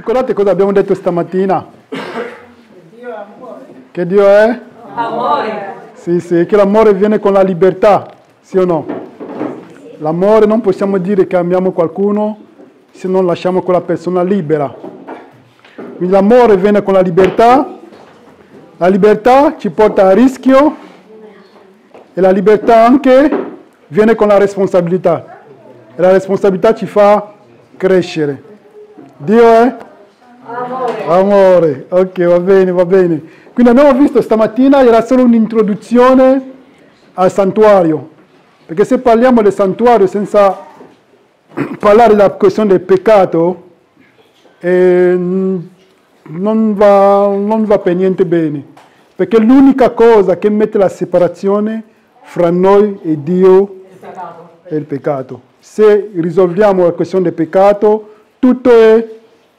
Ricordate cosa abbiamo detto stamattina? Dio è amore. Che Dio è? Amore. Sì, che l'amore viene con la libertà, sì o no? L'amore non possiamo dire che amiamo qualcuno se non lasciamo quella persona libera. Quindi l'amore viene con la libertà ci porta a rischio e la libertà anche viene con la responsabilità. E la responsabilità ci fa crescere. Dio è? Amore. Amore, ok, va bene. Quindi abbiamo visto stamattina, era solo un'introduzione al santuario, perché se parliamo del santuario senza parlare della questione del peccato, non va per niente bene, perché l'unica cosa che mette la separazione fra noi e Dio è il peccato. Se risolviamo la questione del peccato, tutto è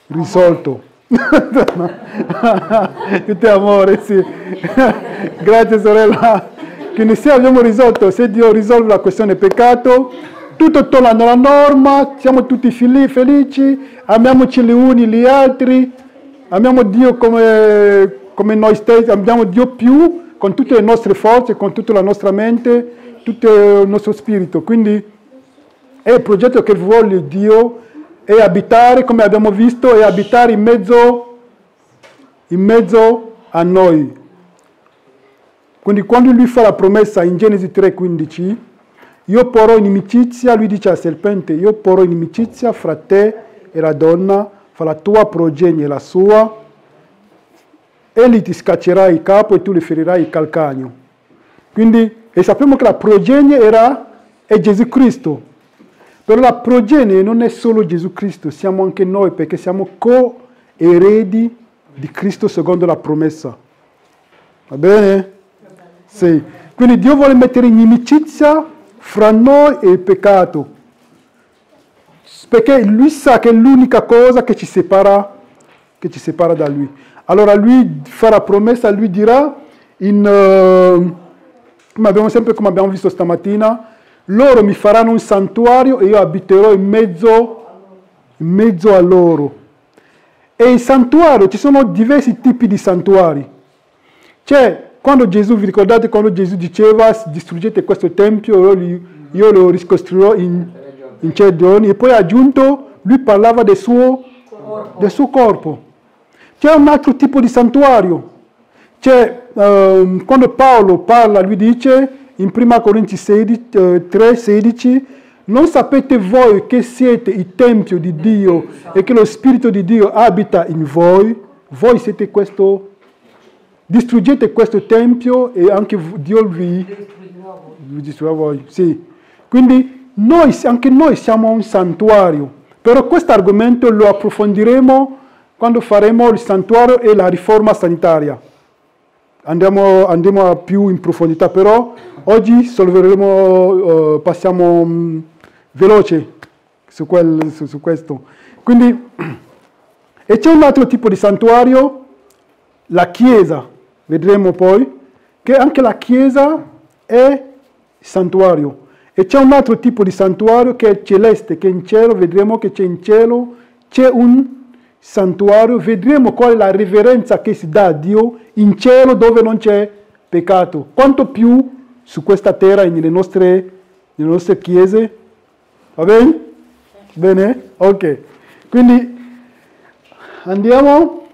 risolto. Tutto è amore, sì. Grazie sorella. Quindi se abbiamo risolto, se Dio risolve la questione del peccato, tutto torna alla norma, siamo tutti felici, amiamoci gli uni gli altri, amiamo Dio come noi stessi, amiamo Dio più con tutte le nostre forze, con tutta la nostra mente, tutto il nostro spirito. Quindi è il progetto che vuole Dio, è abitare, come abbiamo visto, è abitare in mezzo a noi. Quindi quando lui fa la promessa in Genesi 3,15, io porrò inimicizia, lui dice al serpente, io porrò inimicizia fra te e la donna, fra la tua progenie e la sua, egli ti scaccerà il capo e tu le ferirai il calcagno. Quindi, e sappiamo che la progenie è Gesù Cristo. Però la progenie non è solo Gesù Cristo, siamo anche noi, perché siamo co-eredi di Cristo secondo la promessa. Va bene? Sì. Quindi Dio vuole mettere inimicizia fra noi e il peccato, perché Lui sa che è l'unica cosa che ci separa da Lui. Allora Lui farà promessa, Lui dirà, come abbiamo visto stamattina, loro mi faranno un santuario e io abiterò in mezzo a loro. E il santuario, ci sono diversi tipi di santuari. C'è, quando Gesù, vi ricordate quando Gesù diceva distruggete questo tempio, io lo ricostruirò in 3 giorni, e poi ha aggiunto, lui parlava del suo corpo. C'è un altro tipo di santuario. C'è, quando Paolo parla, lui dice, in 1 Corinzi 3,16, non sapete voi che siete il tempio di Dio e che lo Spirito di Dio abita in voi? Voi siete questo, distruggete questo tempio e anche Dio vi distruggerà voi. Sì. Quindi anche noi siamo un santuario, però questo argomento lo approfondiremo quando faremo il santuario e la riforma sanitaria. Andiamo più in profondità, però oggi passiamo veloce su questo. Quindi, e c'è un altro tipo di santuario, la Chiesa, vedremo poi, che anche la Chiesa è santuario. E c'è un altro tipo di santuario che è celeste, che in cielo, vedremo che c'è in cielo, c'è un santuario, vedremo qual è la riverenza che si dà a Dio in cielo dove non c'è peccato. Quanto più su questa terra e nelle nostre chiese. Va bene? Bene? Ok. Quindi andiamo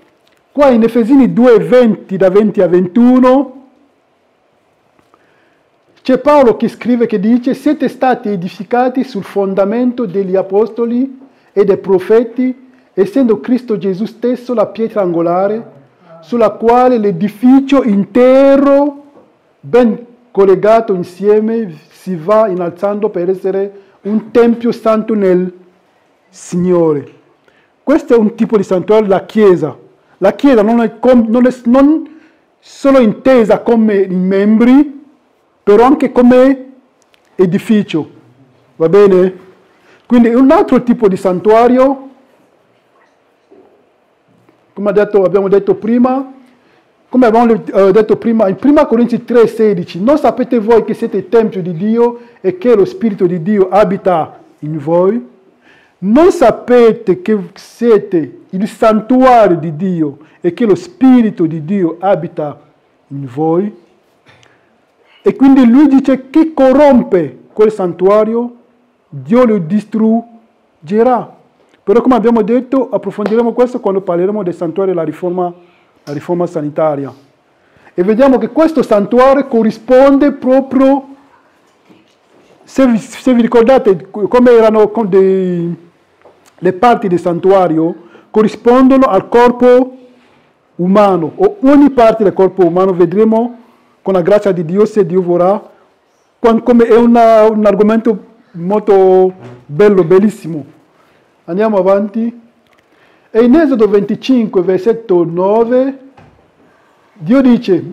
qua in Efesini 2:20, da 20 a 21. C'è Paolo che scrive, che dice: siete stati edificati sul fondamento degli apostoli e dei profeti, essendo Cristo Gesù stesso la pietra angolare, sulla quale l'edificio intero, ben collegato insieme, si va innalzando per essere un tempio santo nel Signore. Questo è un tipo di santuario, la Chiesa. La Chiesa non è solo intesa come i membri, però anche come edificio. Va bene? Quindi un altro tipo di santuario, come abbiamo detto prima, in 1 Corinzi 3,16, non sapete voi che siete il tempio di Dio e che lo Spirito di Dio abita in voi? non sapete che siete il santuario di Dio e che lo Spirito di Dio abita in voi? E quindi lui dice: chi corrompe quel santuario, Dio lo distruggerà. Però, come abbiamo detto, approfondiremo questo quando parleremo del santuario e la riforma sanitaria. E vediamo che questo santuario corrisponde proprio, se vi ricordate come erano le parti del santuario, corrispondono al corpo umano, o ogni parte del corpo umano. Vedremo con la grazia di Dio, se Dio vorrà, come è un argomento molto bello, bellissimo. Andiamo avanti. E in Esodo 25, versetto 9, Dio dice,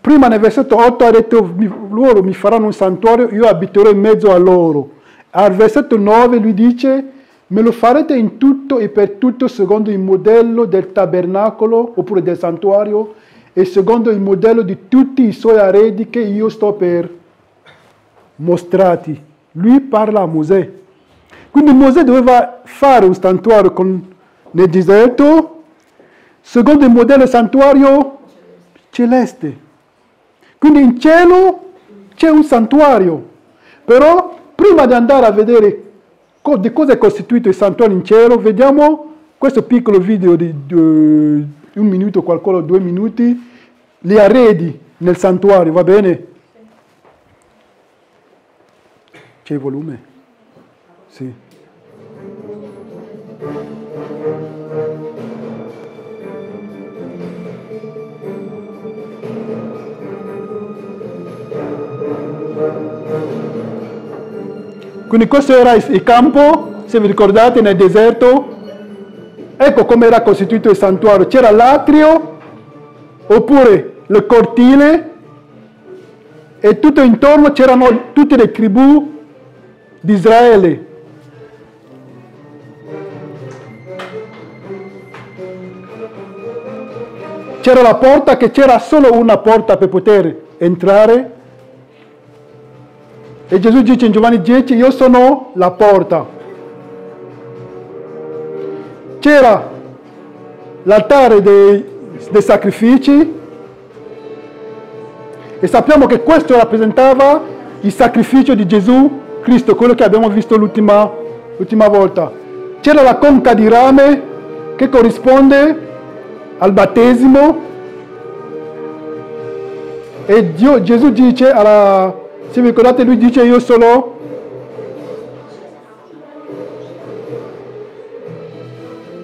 prima nel versetto 8 ha detto: loro mi faranno un santuario, io abiterò in mezzo a loro. Al versetto 9 lui dice: me lo farete in tutto e per tutto secondo il modello del tabernacolo, oppure del santuario, e secondo il modello di tutti i suoi arredi che io sto per mostrarti. Lui parla a Mosè. Quindi Mosè doveva fare un santuario nel deserto, secondo il modello santuario celeste. Quindi in cielo c'è un santuario. Però prima di andare a vedere di cosa è costituito il santuario in cielo, vediamo questo piccolo video di 1 minuto, qualcosa, 2 minuti, gli arredi nel santuario, va bene? C'è il volume? Sì. Quindi questo era il campo, se vi ricordate, nel deserto. Ecco come era costituito il santuario. C'era l'atrio, oppure il cortile, e tutto intorno c'erano tutte le tribù di Israele. C'era la porta, che c'era solo una porta per poter entrare. E Gesù dice in Giovanni 10: io sono la porta. C'era l'altare dei sacrifici, e sappiamo che questo rappresentava il sacrificio di Gesù Cristo, quello che abbiamo visto l'ultima volta. C'era la conca di rame, che corrisponde al battesimo, e Gesù dice, se vi ricordate, lui dice: io sono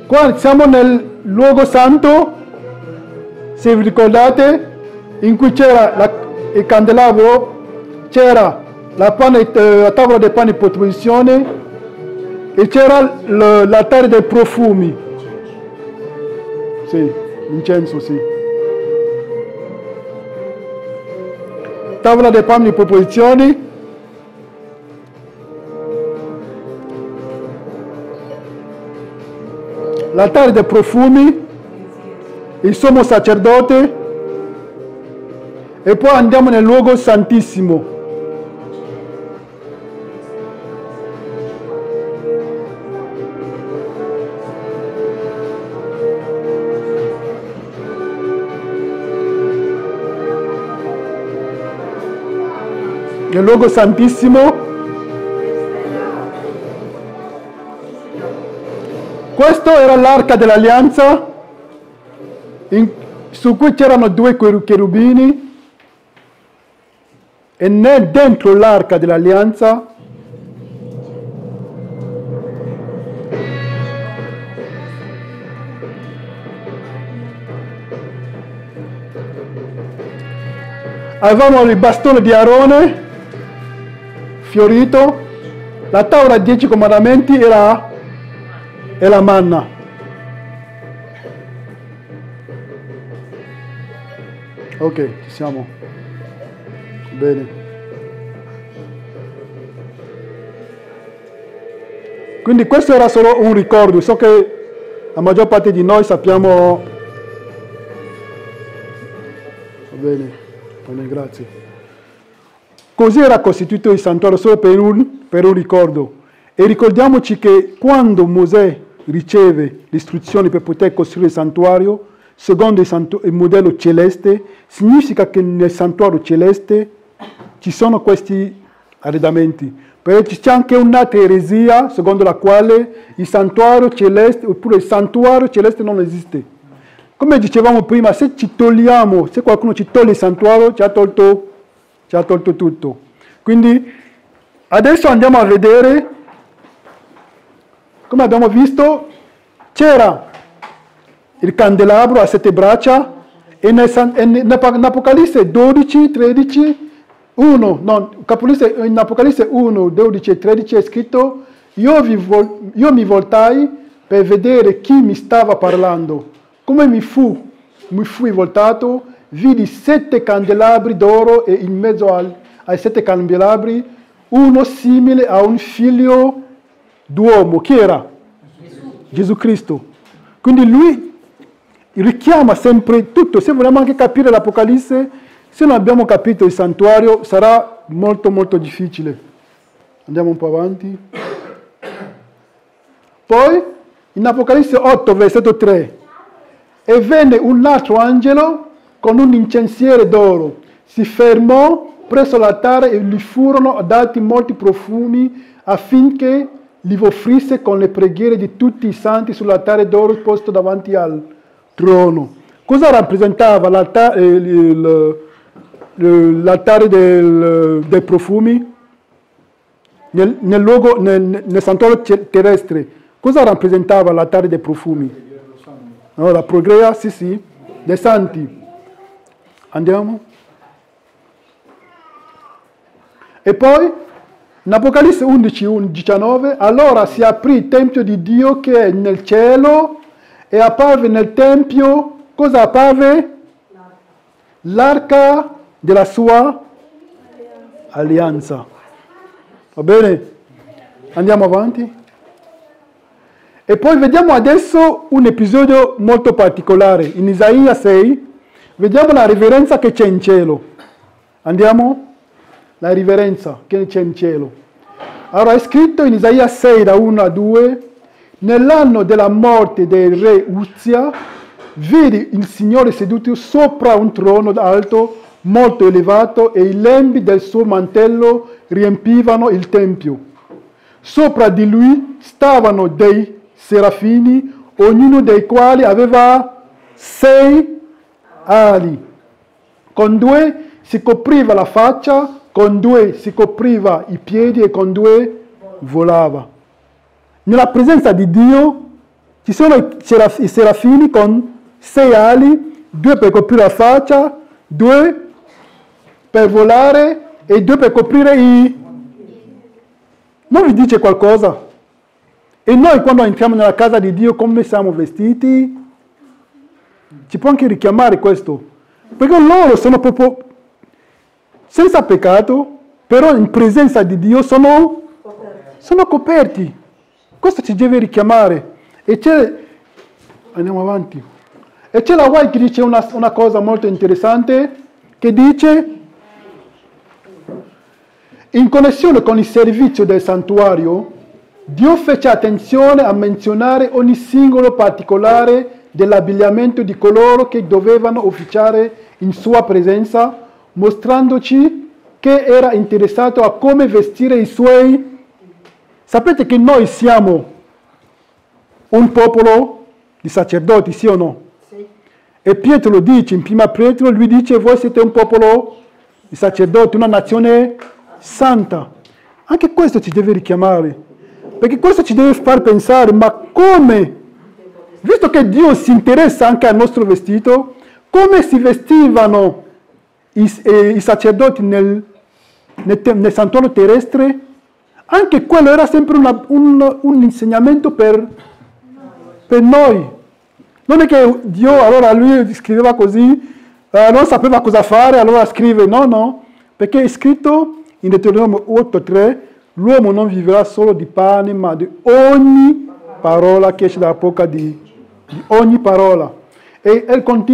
qua. Siamo nel luogo santo, se vi ricordate, in cui c'era il candelabro, c'era la tavola dei pani di proposizione, e c'era l'altare dei profumi. Sì, l'incenso, sì. Tavola dei pani di proposizione. L'altare dei profumi, il sommo sacerdote, e poi andiamo nel luogo santissimo. Nel luogo santissimo, questo era l'arca dell'alleanza, su cui c'erano 2 cherubini, e dentro l'arca dell'alleanza avevamo il bastone di Aarone fiorito, la tavola 10 comandamenti e la manna. Ok, ci siamo. Bene. Quindi questo era solo un ricordo. So che la maggior parte di noi sappiamo. Va bene, grazie. Così era costituito il santuario, solo per un ricordo. E ricordiamoci che quando Mosè riceve le istruzioni per poter costruire il santuario, secondo il modello celeste, significa che nel santuario celeste ci sono questi arredamenti. Perché c'è anche un'altra eresia secondo la quale il santuario celeste, oppure il santuario celeste non esiste. Come dicevamo prima, se qualcuno ci toglie il santuario, ci ha tolto tutto. Quindi adesso andiamo a vedere, come abbiamo visto, c'era il candelabro a 7 braccia e in Apocalisse 12, 13, in Apocalisse 1, 12 e 13 è scritto: io mi voltai per vedere chi mi stava parlando. Come mi fui voltato, vidi 7 candelabri d'oro e in mezzo ai 7 candelabri uno simile a un figlio d'uomo. Chi era? Gesù Cristo. Quindi lui richiama sempre tutto. Se vogliamo anche capire l'Apocalisse, se non abbiamo capito il santuario, sarà molto molto difficile. Andiamo un po' avanti. Poi, in Apocalisse 8, versetto 3, e venne un altro angelo con un incensiere d'oro. Si fermò presso l'altare e gli furono dati molti profumi affinché li offrisse con le preghiere di tutti i santi sull'altare d'oro posto davanti al trono. Cosa rappresentava l'altare dei profumi? Nel santuario terrestre, cosa rappresentava l'altare dei profumi? No, la preghiera, sì, dei santi. Andiamo. E poi, in Apocalisse 11, 19, allora si aprì il Tempio di Dio che è nel cielo e apparve nel Tempio, cosa apparve? L'arca della sua alleanza. Va bene? Andiamo avanti. E poi vediamo adesso un episodio molto particolare. In Isaia 6 vediamo la riverenza che c'è in cielo. Andiamo? La riverenza che c'è in cielo. Allora è scritto in Isaia 6 da 1 a 2: nell'anno della morte del re Uzia, vidi il Signore seduto sopra un trono alto, molto elevato, e i lembi del suo mantello riempivano il tempio. Sopra di lui stavano dei serafini, ognuno dei quali aveva 6 ali. Con 2 si copriva la faccia, con 2 si copriva i piedi e con 2 volava. Nella presenza di Dio ci sono i serafini con 6 ali, 2 per coprire la faccia, 2 per volare e 2 per coprire i... Non vi dice qualcosa? E noi quando entriamo nella casa di Dio come siamo vestiti? Ci può anche richiamare questo. Perché loro sono proprio senza peccato, però in presenza di Dio sono coperti. Questo ci deve richiamare. E c'è... Andiamo avanti. E c'è la White che dice una cosa molto interessante, che dice: in connessione con il servizio del santuario, Dio fece attenzione a menzionare ogni singolo particolare dell'abbigliamento di coloro che dovevano officiare in sua presenza, mostrandoci che era interessato a come vestire i suoi. Sapete che noi siamo un popolo di sacerdoti, sì o no? Sì. E Pietro lo dice, in prima Pietro, lui dice: voi siete un popolo di sacerdoti, una nazione santa. Anche questo ci deve richiamare, perché questo ci deve far pensare: ma come, visto che Dio si interessa anche al nostro vestito, come si vestivano i sacerdoti nel santuario terrestre? Anche quello era sempre un insegnamento per noi. Non è che Dio, allora lui scriveva così, non sapeva cosa fare, allora scrive, no, perché è scritto in Deuteronomio 8:3, l'uomo non vivrà solo di pane, ma di ogni parola che esce dalla bocca di ogni parola. E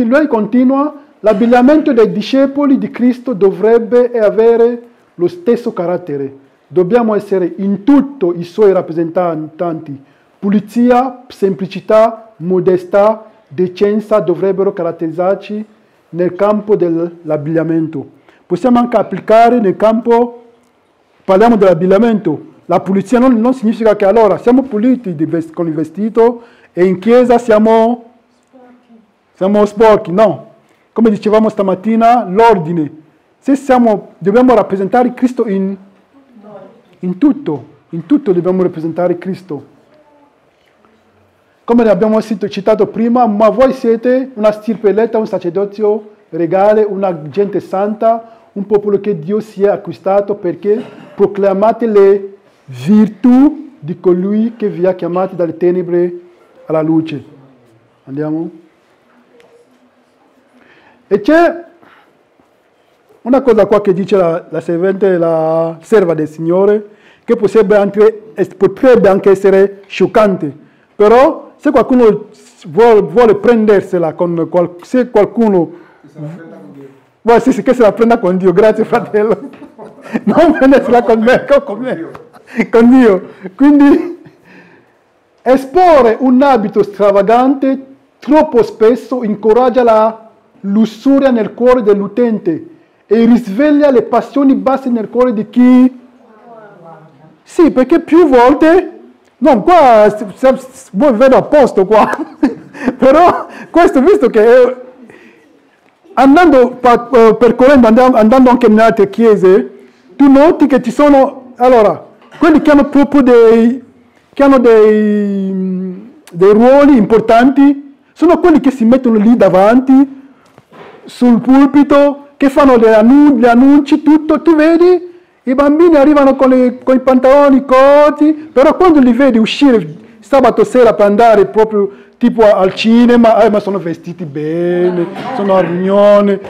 lui continua: l'abbigliamento dei discepoli di Cristo dovrebbe avere lo stesso carattere. dobbiamo essere in tutto i suoi rappresentanti. Pulizia, semplicità, modestà, decenza dovrebbero caratterizzarci nel campo dell'abbigliamento. Possiamo anche applicare nel campo, parliamo dell'abbigliamento, la pulizia non significa che allora siamo puliti con il vestito e in chiesa siamo sporchi, no. Come dicevamo stamattina, l'ordine. Se dobbiamo rappresentare Cristo in tutto dobbiamo rappresentare Cristo. Come abbiamo citato prima, ma voi siete una stirpe eletta, un sacerdozio regale, una gente santa, un popolo che Dio si è acquistato perché proclamate le virtù di colui che vi ha chiamati dalle tenebre alla luce. Andiamo? E c'è una cosa qua che dice la servente, la serva del Signore, che potrebbe anche essere scioccante, però se qualcuno vuole prendersela se qualcuno che se la prenda con Dio, grazie fratello, non prendersela con me, con Dio. Quindi esporre un abito stravagante troppo spesso incoraggia la lussuria nel cuore dell'utente e risveglia le passioni basse nel cuore di chi? Sì, perché più volte, no, qua voi vedo a posto qua, però questo visto che percorrendo, andando anche in altre chiese, tu noti che ci sono, allora, quelli che hanno proprio dei ruoli importanti, sono quelli che si mettono lì davanti, sul pulpito, che fanno gli annunci, tutto, tu vedi? I bambini arrivano con i pantaloni corti, però quando li vedi uscire sabato sera per andare proprio tipo al cinema, ma sono vestiti bene, sono a riunione,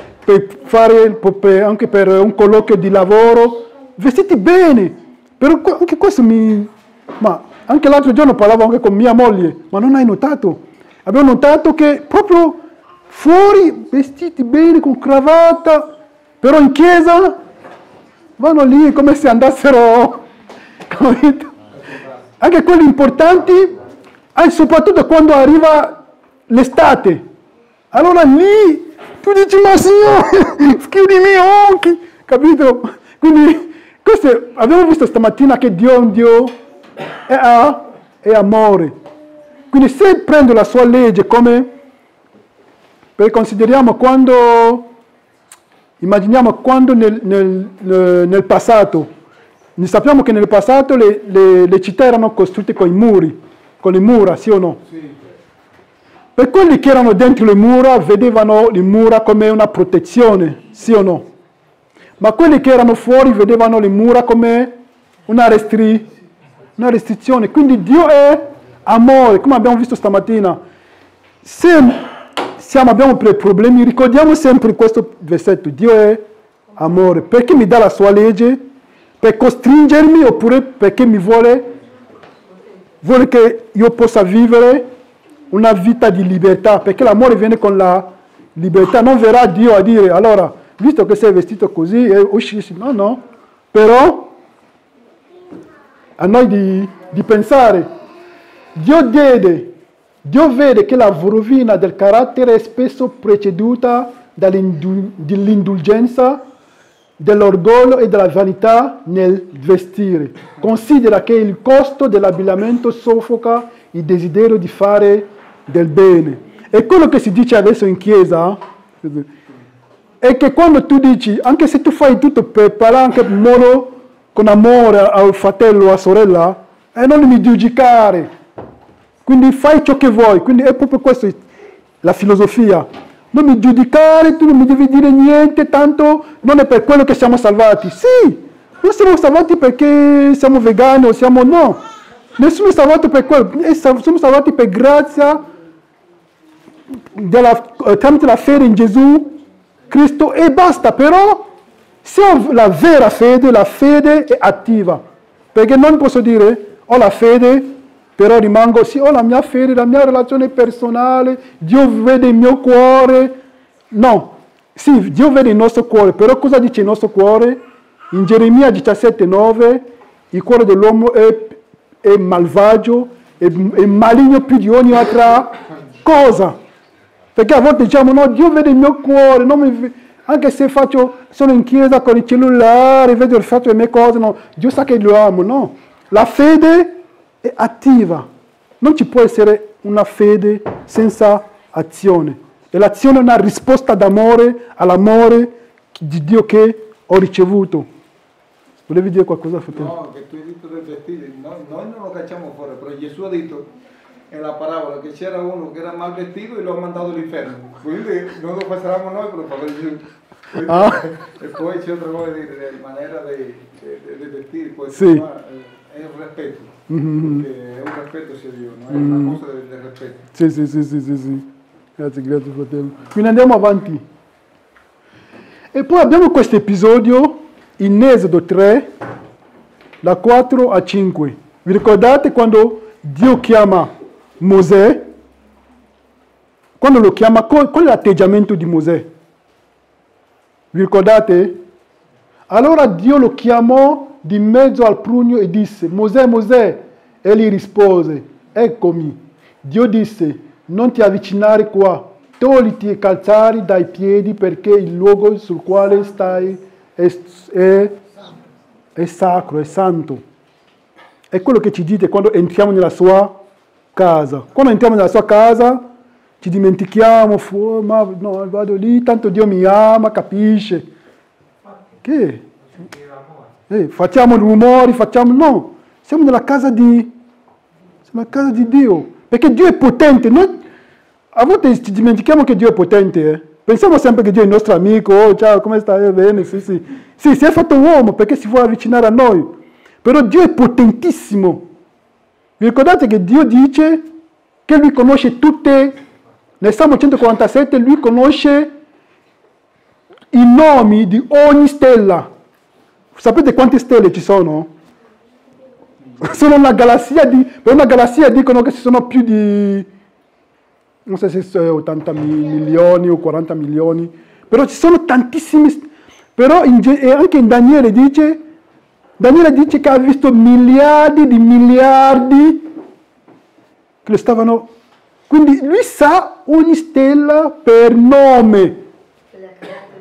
anche per un colloquio di lavoro, vestiti bene. Però anche questo ma anche l'altro giorno parlavo anche con mia moglie, ma non hai notato? Abbiamo notato che proprio fuori vestiti bene, con cravatta, però in chiesa vanno lì come se andassero, capito? Anche quelli importanti, soprattutto quando arriva l'estate. Allora lì tu dici, ma Signore, chiudi i miei occhi, capito? Quindi abbiamo visto stamattina che Dio è un Dio è amore. Quindi se prendo la sua legge come, perché immaginiamo quando nel passato, sappiamo che nel passato le città erano costruite con le mura, sì o no? Sì. Per quelli che erano dentro le mura, vedevano le mura come una protezione, sì o no? Ma quelli che erano fuori vedevano le mura come una restrizione. Quindi Dio è amore, come abbiamo visto stamattina. Se abbiamo problemi, ricordiamo sempre questo versetto. Dio è amore. Perché mi dà la sua legge? Per costringermi oppure perché mi vuole che io possa vivere una vita di libertà? Perché l'amore viene con la libertà. Non verrà Dio a dire, allora, visto che sei vestito così, uscisci. No. Però a noi di pensare. Dio vede che la rovina del carattere è spesso preceduta dall'indulgenza, dell'orgoglio e della vanità nel vestire. Considera che il costo dell'abbigliamento soffoca il desiderio di fare del bene. E quello che si dice adesso in chiesa è che quando tu dici, anche se tu fai tutto per parlare anche in modo con amore al fratello o alla sorella, non mi giudicare. Quindi fai ciò che vuoi. Quindi è proprio questa la filosofia. Non mi giudicare, tu non mi devi dire niente, tanto non è per quello che siamo salvati. Sì, non siamo salvati perché siamo vegani o no. Nessuno è salvato per quello. Siamo salvati per grazia tramite la fede in Gesù Cristo e basta. Però se ho la vera fede, la fede è attiva. Perché non posso dire ho la fede, però rimango, sì, ho la mia fede, la mia relazione personale, Dio vede il mio cuore. No, sì, Dio vede il nostro cuore, però cosa dice il nostro cuore? In Geremia 17,9, il cuore dell'uomo è malvagio, è maligno più di ogni altra cosa. Perché a volte diciamo, no, Dio vede il mio cuore, anche se sono in chiesa con il cellulare, vedo il fatto delle mie cose, no, Dio sa che lo amo, no. La fede è attiva. Non ci può essere una fede senza azione. E l'azione è una risposta d'amore all'amore di Dio che ho ricevuto. Volevi dire qualcosa, fratello? No, che tu hai detto del vestire, noi non lo cacciamo fuori, però Gesù ha detto nella parabola che c'era uno che era mal vestito e lo ha mandato all'inferno. Quindi non lo facciamo noi, però fa Gesù. E poi c'è otra cosa di maniera di vestire, poi sì. È un rispetto, perché è un rispetto sia Dio, non è una cosa del rispetto. Sì. Grazie fratello. Quindi andiamo avanti. E poi abbiamo questo episodio in Esodo 3, da 4 a 5. Vi ricordate quando Dio chiama Mosè? Quando lo chiama, qual è l'atteggiamento di Mosè? Vi ricordate? Allora Dio lo chiamò di mezzo al prugno e disse: Mosè, Mosè. Egli rispose: eccomi. Dio disse: non ti avvicinare qua, togliti i calzari dai piedi, perché il luogo sul quale stai è sacro, è santo. È quello che ci dite quando entriamo nella sua casa. Quando entriamo nella sua casa ci dimentichiamo, ma no, vado lì, tanto Dio mi ama, capisce. Che? Facciamo rumori, no, siamo nella casa di Dio, perché Dio è potente. Noi a volte ci dimentichiamo che Dio è potente. Pensiamo sempre che Dio è il nostro amico, oh ciao, come stai? Bene, sì, si è fatto uomo perché si vuole avvicinare a noi, però Dio è potentissimo. Vi ricordate che Dio dice che Lui conosce tutte, nel Salmo 147 Lui conosce i nomi di ogni stella. Sapete quante stelle ci sono? Sono una galassia per una galassia dicono che ci sono più di, non so se sono 80 milioni o 40 milioni, però ci sono tantissimi, però anche in Daniele dice che ha visto miliardi di miliardi che lo stavano, quindi lui sa ogni stella per nome.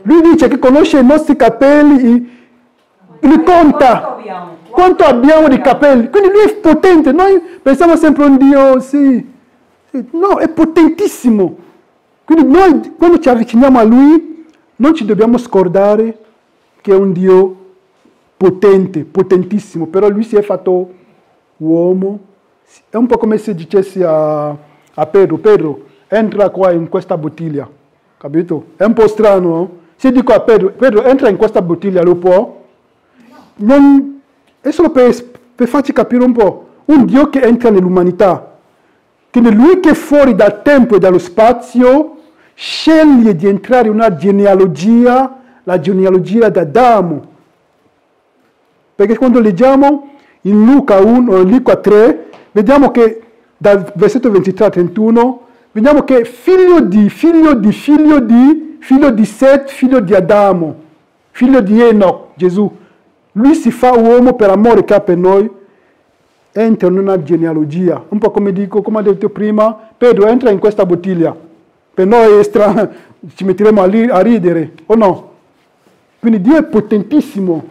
Lui dice che conosce i nostri capelli, li conta. Quanto abbiamo di capelli? Quindi lui è potente. Noi pensiamo sempre a un Dio, sì. No, è potentissimo. Quindi noi, quando ci avviciniamo a Lui, non ci dobbiamo scordare che è un Dio potente, potentissimo. Però Lui si è fatto uomo. È un po' come se dicessi a Pedro, entra qua in questa bottiglia. Capito? È un po' strano, no? Se dico a Pedro, entra in questa bottiglia, lo può? Non... È solo per farci capire un po'. Un Dio che entra nell'umanità. Quindi Lui che è fuori dal tempo e dallo spazio sceglie di entrare in una genealogia, la genealogia di Adamo. Perché quando leggiamo in Luca 3, vediamo che dal versetto 23 a 31, vediamo che figlio di Set, figlio di Adamo, figlio di Enoch, Gesù. Lui si fa uomo per amore che ha per noi, entra in una genealogia. Un po' come ho detto prima, Pedro entra in questa bottiglia. Per noi ci metteremo a ridere, o no? Quindi Dio è potentissimo.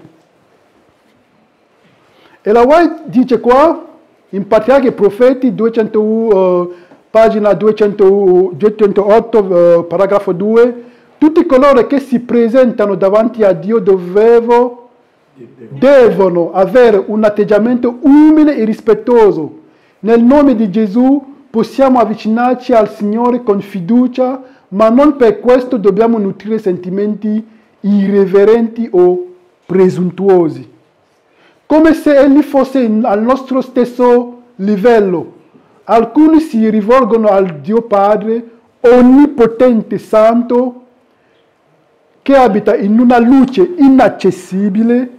E la White dice qua, in Patriarchi e Profeti, pagina 208, paragrafo 2, tutti coloro che si presentano davanti a Dio devono avere un atteggiamento umile e rispettoso. Nel nome di Gesù possiamo avvicinarci al Signore con fiducia, ma non per questo dobbiamo nutrire sentimenti irreverenti o presuntuosi. Come se Egli fosse al nostro stesso livello. Alcuni si rivolgono al Dio Padre, onnipotente santo, che abita in una luce inaccessibile,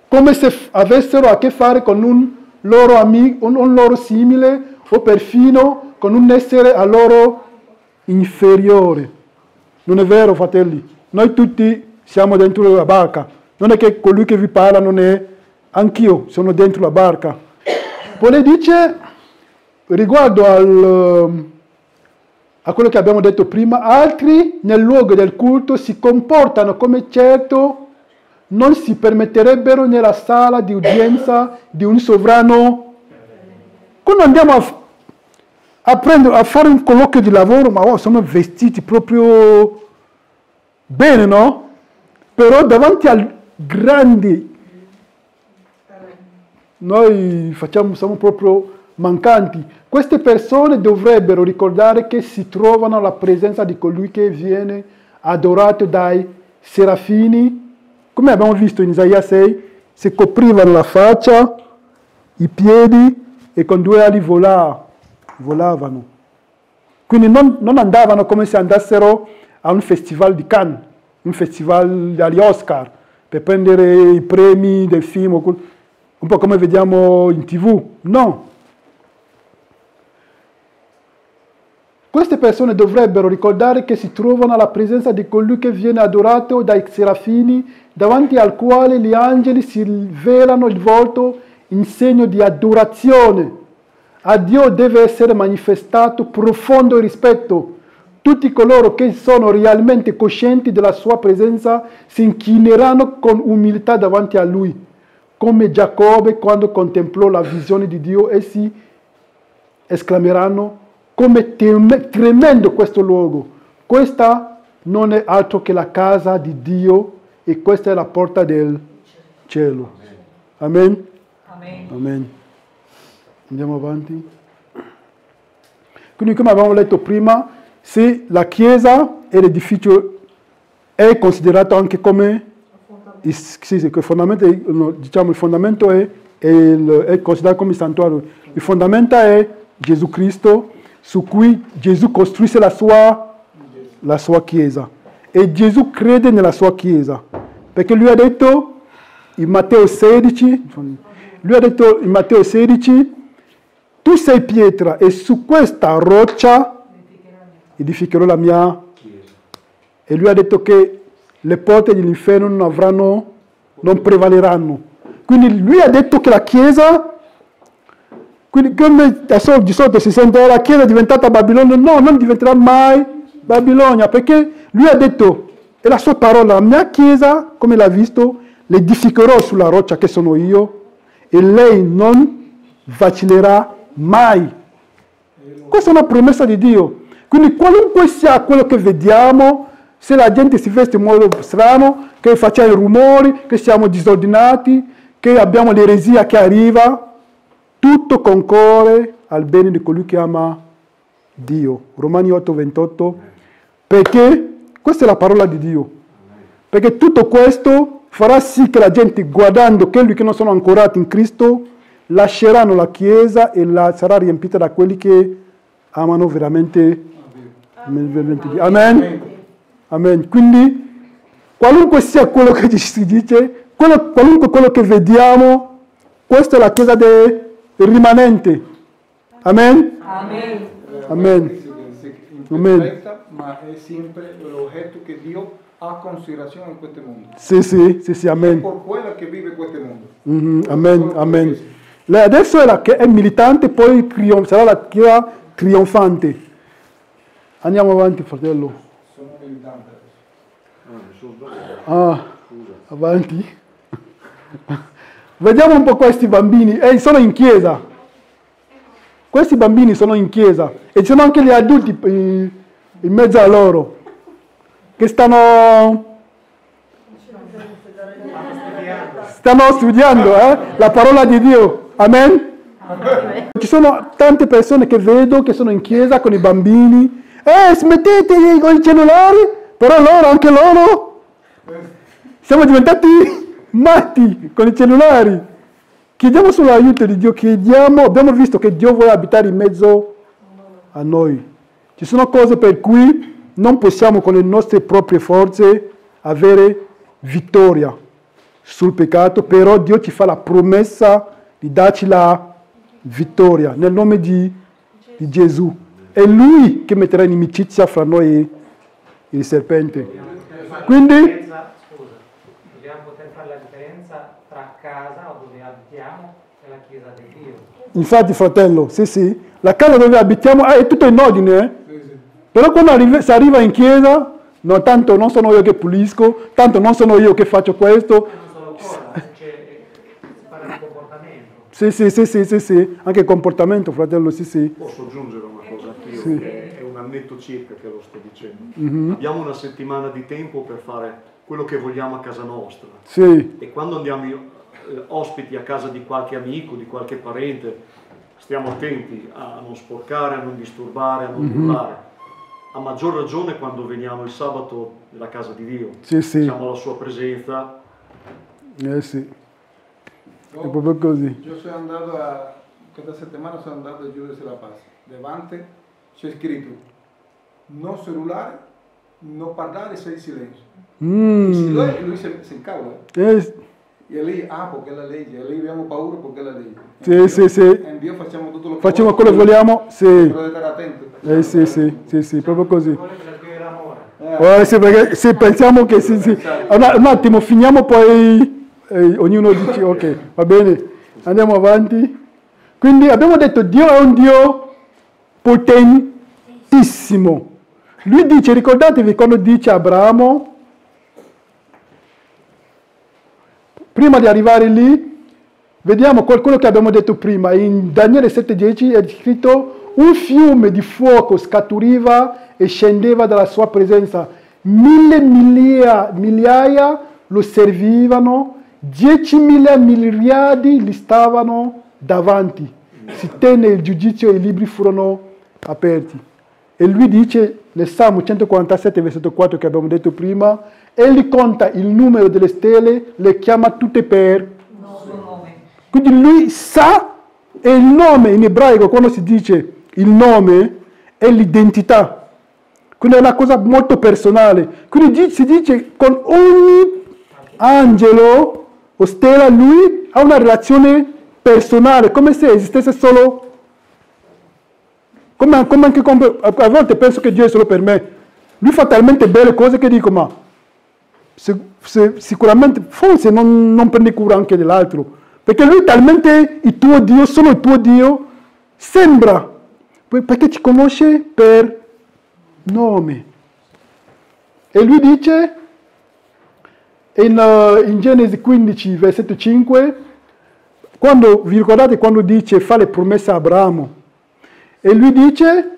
come se avessero a che fare con un loro amico, un loro simile, o perfino con un essere a loro inferiore. Non è vero, fratelli? Noi tutti siamo dentro la barca. Non è che colui che vi parla non è anch'io sono dentro la barca. Poi lei dice, riguardo a quello che abbiamo detto prima, altri nel luogo del culto si comportano come certo non si permetterebbero nella sala di udienza di un sovrano. Quando andiamo a fare un colloquio di lavoro, ma sono vestiti proprio bene, no? Però davanti al grandi noi siamo proprio mancanti. Queste persone dovrebbero ricordare che si trovano alla presenza di colui che viene adorato dai serafini. Come abbiamo visto in Isaia 6, si coprivano la faccia, i piedi e con 2 ali volavano. Quindi non andavano come se andassero a un festival di Cannes, un festival agli Oscar, per prendere i premi del film, un po' come vediamo in TV. No. Queste persone dovrebbero ricordare che si trovano alla presenza di colui che viene adorato dai serafini, davanti al quale gli angeli si velano il volto in segno di adorazione. A Dio deve essere manifestato profondo rispetto. Tutti coloro che sono realmente coscienti della sua presenza si inchineranno con umiltà davanti a Lui, come Giacobbe quando contemplò la visione di Dio, essi esclameranno: come tremendo questo luogo! Questa non è altro che la casa di Dio e questa è la porta del cielo. Amen? Amen. Amen. Andiamo avanti. Quindi, come abbiamo letto prima, se la chiesa e l'edificio è considerato anche come il fondamento, diciamo, il fondamento è considerato come il santuario. Il fondamento è Gesù Cristo, su cui Gesù costruisce la sua chiesa. E Gesù crede nella sua chiesa. Perché lui ha detto in Matteo 16, tu sei pietra e su questa roccia edificherò la mia chiesa. E lui ha detto che le porte dell'inferno non prevaleranno. Quindi lui ha detto che la chiesa, quindi come di solito si sente la chiesa è diventata Babilonia, no, non diventerà mai Babilonia, perché lui ha detto, è la sua parola, la mia chiesa, come l'ha visto, l'edificherò sulla roccia che sono io e lei non vacillerà mai. Questa è una promessa di Dio. Quindi qualunque sia quello che vediamo, se la gente si veste in modo strano, che facciamo rumori, che siamo disordinati, che abbiamo l'eresia che arriva, tutto concorre al bene di colui che ama Dio. Romani 8:28. Perché questa è la parola di Dio. Perché tutto questo farà sì che la gente, guardando quelli che non sono ancorati in Cristo, lasceranno la Chiesa e sarà riempita da quelli che amano veramente Dio. Amen? Amen. Quindi, qualunque sia quello che ci si dice, qualunque quello che vediamo, questa è la Chiesa del rimanente. Amen? Amen. Amen. Amen. Ma è sempre l'oggetto che Dio ha considerazione in questo mondo. Sì, amen. È per quello che vive questo mondo. Amen, amen. Lei adesso è militante, poi sarà la Chiesa trionfante. Andiamo avanti, fratello. Sono militante adesso. Avanti. Vediamo un po' questi bambini. Sono in chiesa. Questi bambini sono in chiesa. E ci sono anche gli adulti in mezzo a loro. Che stanno studiando la parola di Dio. Amen? Ci sono tante persone che vedo che sono in chiesa con i bambini. Smettete con i cellulari, però anche loro, siamo diventati matti con i cellulari. Chiediamo solo l'aiuto di Dio, abbiamo visto che Dio vuole abitare in mezzo a noi. Ci sono cose per cui non possiamo con le nostre proprie forze avere vittoria sul peccato, però Dio ci fa la promessa di darci la vittoria nel nome di Gesù. È Lui che metterà inimicizia fra noi e il serpente. Quindi, dobbiamo poter fare la differenza tra casa o dove chiesa di Dio. Infatti, fratello, sì, sì, la casa dove abitiamo è tutto in ordine, Sì, sì. però quando si arriva in chiesa, no, tanto non sono io che pulisco, tanto non sono io che faccio questo. Non solo cosa, si parla di comportamento. Sì, sì, sì, sì, sì, sì, anche il comportamento, fratello, sì, sì. Posso aggiungere una cosa anch'io, Sì. che è un annetto circa che lo sto dicendo. Abbiamo una settimana di tempo per fare quello che vogliamo a casa nostra. Sì, E quando andiamo ospiti a casa di qualche amico, di qualche parente, stiamo attenti a non sporcare, a non disturbare, a non urlare. A maggior ragione quando veniamo il sabato nella casa di Dio. sì, sì, Siamo alla sua presenza. sì, è proprio così. Yo soy andado questa settimana sono andato a Giudice La Paz. Davanti c'è scritto, no cellulare, no parlare, sei silenzio. Mm. Lui si incavola. E lì, perché è la legge, e lì abbiamo paura perché è la legge. Sì, sì, sì. In Dio facciamo tutto lo che Facciamo quello che vogliamo? Sì. Però devi stare attento. Sì, sì, sì, sì, proprio così. Vuole che la Dio è l'amore. Sì, perché sì, pensiamo che sì, sì. Un attimo, finiamo poi ognuno dice ok, va bene, andiamo avanti. Quindi abbiamo detto Dio è un Dio potentissimo. Lui dice, ricordatevi quando dice a Abramo, prima di arrivare lì, vediamo quello che abbiamo detto prima, in Daniele 7,10 è scritto un fiume di fuoco scaturiva e scendeva dalla sua presenza. Migliaia lo servivano, 10.000 miliardi gli stavano davanti. Si tenne il giudizio e i libri furono aperti. E lui dice nel Salmo 147, versetto 4 che abbiamo detto prima, egli conta il numero delle stelle, le chiama tutte per nome. Quindi lui sa, e il nome in ebraico, quando si dice il nome, è l'identità. Quindi è una cosa molto personale. Quindi si dice con ogni angelo o stella lui ha una relazione personale, come se esistesse solo... Come anche a volte penso che Dio è solo per me. Lui fa talmente belle cose che dico, ma sicuramente, forse non prende cura anche dell'altro. Perché lui è talmente il tuo Dio, solo il tuo Dio, sembra, perché ci conosce per nome. E lui dice, in Genesi 15, versetto 5, vi ricordate quando dice fa le promesse a Abramo? E lui dice,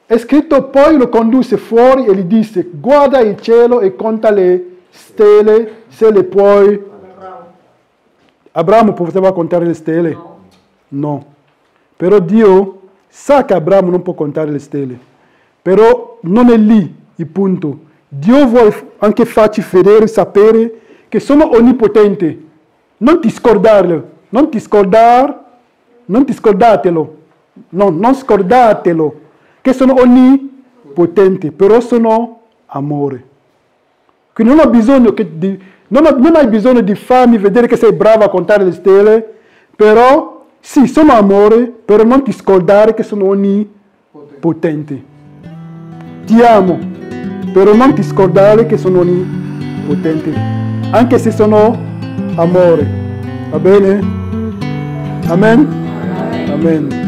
è scritto, poi lo condusse fuori e gli disse, guarda il cielo e conta le stelle, se le puoi. Abramo poteva contare le stelle? No. Però Dio sa che Abramo non può contare le stelle. Però non è lì il punto. Dio vuole anche farci vedere, sapere che sono onnipotente. Non ti scordarlo. Non scordatelo. Che sono onnipotenti, però sono amore. Quindi non hai bisogno di farmi vedere che sei bravo a contare le stelle, però sì, sono amore, però non ti scordare che sono onnipotenti. Ti amo, però non ti scordare che sono onnipotenti, anche se sono amore. Va bene? Amen? Amen.